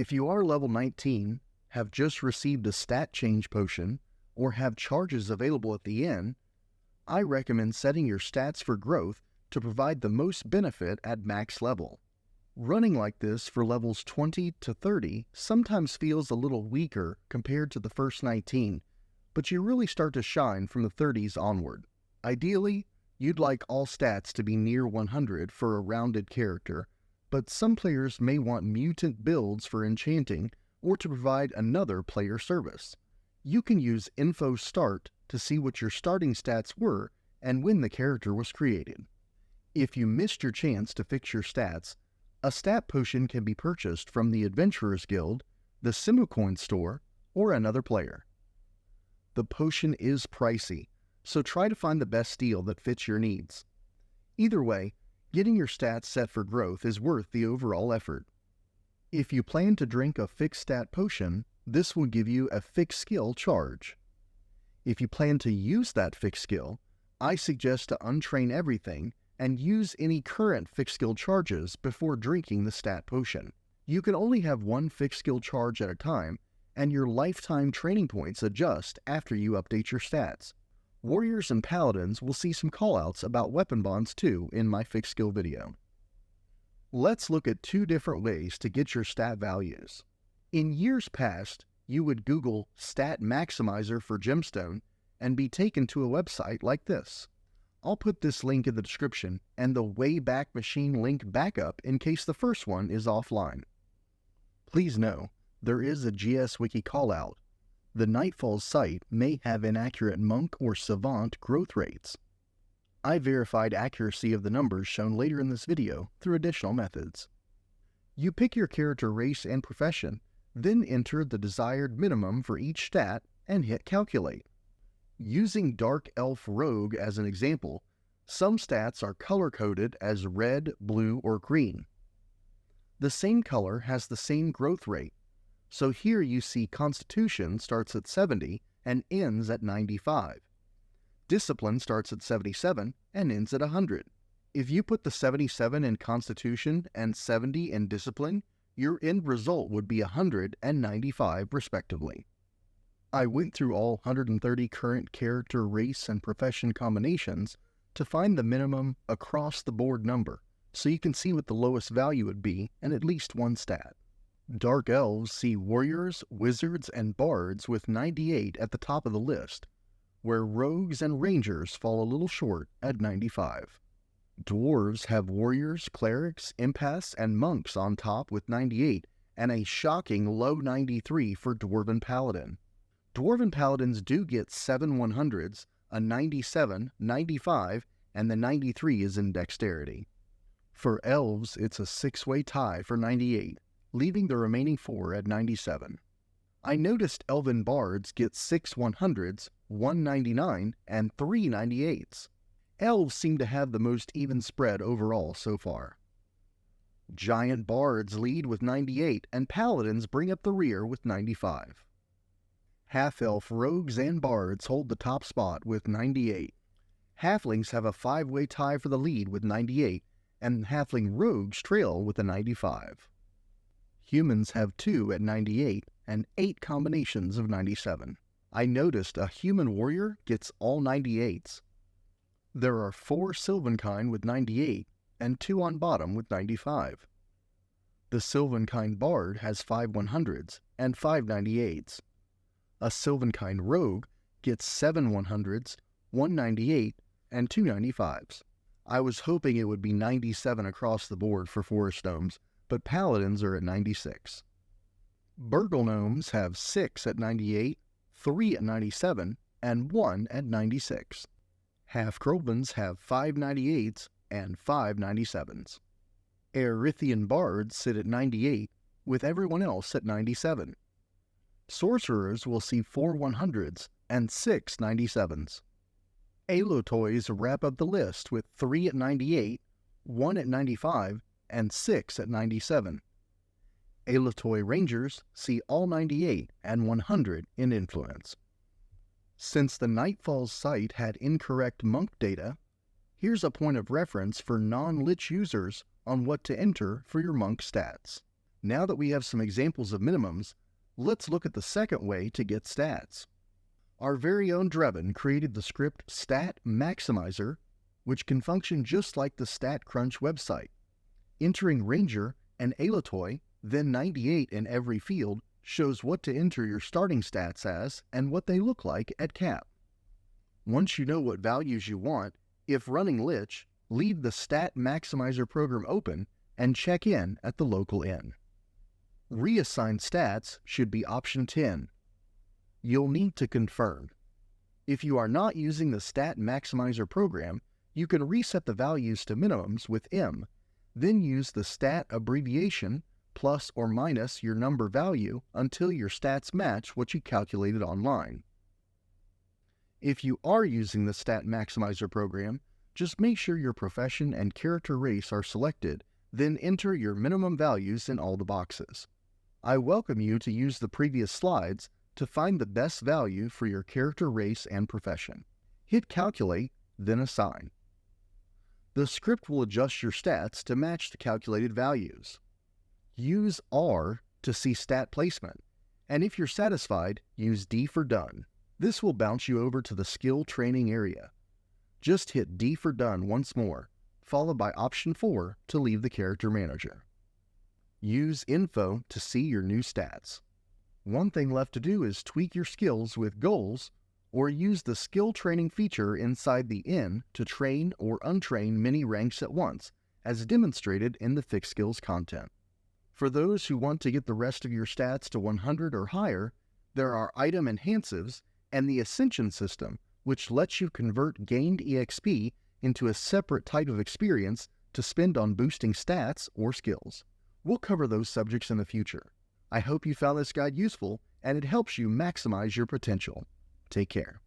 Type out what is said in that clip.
If you are level 19, have just received a stat change potion, or have charges available at the inn, I recommend setting your stats for growth to provide the most benefit at max level. Running like this for levels 20 to 30 sometimes feels a little weaker compared to the first 19, but you really start to shine from the 30s onward. Ideally, you'd like all stats to be near 100 for a rounded character, but some players may want mutant builds for enchanting or to provide another player service. You can use Info Start to see what your starting stats were and when the character was created. If you missed your chance to fix your stats, a stat potion can be purchased from the Adventurers Guild, the SimuCoin Store, or another player. The potion is pricey, so try to find the best deal that fits your needs. Either way, getting your stats set for growth is worth the overall effort. If you plan to drink a Fixstat potion, this will give you a fixed skill charge. If you plan to use that fixed skill, I suggest to untrain everything and use any current fixed skill charges before drinking the stat potion. You can only have one fixed skill charge at a time, and your lifetime training points adjust after you update your stats. Warriors and Paladins will see some callouts about weapon bonds too in my fixed skill video. Let's look at two different ways to get your stat values. In years past, you would Google Stat Maximizer for Gemstone and be taken to a website like this. I'll put this link in the description and the Wayback Machine link backup in case the first one is offline. Please know, there is a GSWiki Callout. The Nightfall's site may have inaccurate monk or savant growth rates. I verified accuracy of the numbers shown later in this video through additional methods. You pick your character race and profession, then enter the desired minimum for each stat and hit calculate. Using Dark Elf Rogue as an example, some stats are color-coded as red, blue, or green. The same color has the same growth rate, so here you see Constitution starts at 70 and ends at 95. Discipline starts at 77 and ends at 100. If you put the 77 in Constitution and 70 in Discipline, your end result would be 100 and 95 respectively. I went through all 130 current character, race, and profession combinations to find the minimum across-the-board number, so you can see what the lowest value would be in at least one stat. Dark Elves see Warriors, Wizards, and Bards with 98 at the top of the list, where Rogues and Rangers fall a little short at 95. Dwarves have Warriors, Clerics, Empaths, and Monks on top with 98, and a shocking low 93 for Dwarven Paladin. Dwarven Paladins do get 7 100s, a 97, 95, and the 93 is in Dexterity. For Elves, it's a 6-way tie for 98, leaving the remaining 4 at 97. I noticed Elven Bards get 6 100s, 1 99, and 3 98s. Elves seem to have the most even spread overall so far. Giant Bards lead with 98, and Paladins bring up the rear with 95. Half-Elf Rogues and Bards hold the top spot with 98. Halflings have a 5-way tie for the lead with 98, and Halfling Rogues trail with a 95. Humans have 2 at 98, and 8 combinations of 97. I noticed a Human Warrior gets all 98s. There are 4 Sylvankind with 98, and 2 on bottom with 95. The Sylvankind Bard has 5 100s, and 5 98s. A Sylvankind Rogue gets 7 100s, 1 98, and 2 95s. I was hoping it would be 97 across the board for Forest Gnomes, but Paladins are at 96. Burghal Gnomes have 6 at 98, 3 at 97, and 1 at 96. Half-Krolvins have 5 98s and 5 97s. Erithian Bards sit at 98, with everyone else at 97. Sorcerers will see 4 100s and 6 97s. Aelotois wrap up the list with 3 at 98, 1 at 95, and 6 at 97. Aelotoi Rangers see all 98 and 100 in influence. Since the Nightfall's site had incorrect monk data, here's a point of reference for non-Lich users on what to enter for your monk stats. Now that we have some examples of minimums, let's look at the second way to get stats. Our very own Drebin created the script Stat Maximizer, which can function just like the StatCrunch website. Entering Ranger and Aelotoi, then 98 in every field, shows what to enter your starting stats as and what they look like at cap. Once you know what values you want, if running Lich, leave the Stat Maximizer program open and check in at the local inn. Reassign stats should be option 10. You'll need to confirm. If you are not using the Stat Maximizer program, you can reset the values to minimums with M, then use the stat abbreviation plus or minus your number value until your stats match what you calculated online. If you are using the Stat Maximizer program, just make sure your profession and character race are selected, then enter your minimum values in all the boxes. I welcome you to use the previous slides to find the best value for your character race and profession. Hit Calculate, then Assign. The script will adjust your stats to match the calculated values. Use R to see stat placement, and if you're satisfied, use D for Done. This will bounce you over to the skill training area. Just hit D for Done once more, followed by option 4 to leave the character manager. Use Info to see your new stats. One thing left to do is tweak your skills with goals, or use the skill training feature inside the inn to train or untrain many ranks at once, as demonstrated in the Fixed Skills content. For those who want to get the rest of your stats to 100 or higher, there are item enhancives and the Ascension system, which lets you convert gained EXP into a separate type of experience to spend on boosting stats or skills. We'll cover those subjects in the future. I hope you found this guide useful and it helps you maximize your potential. Take care.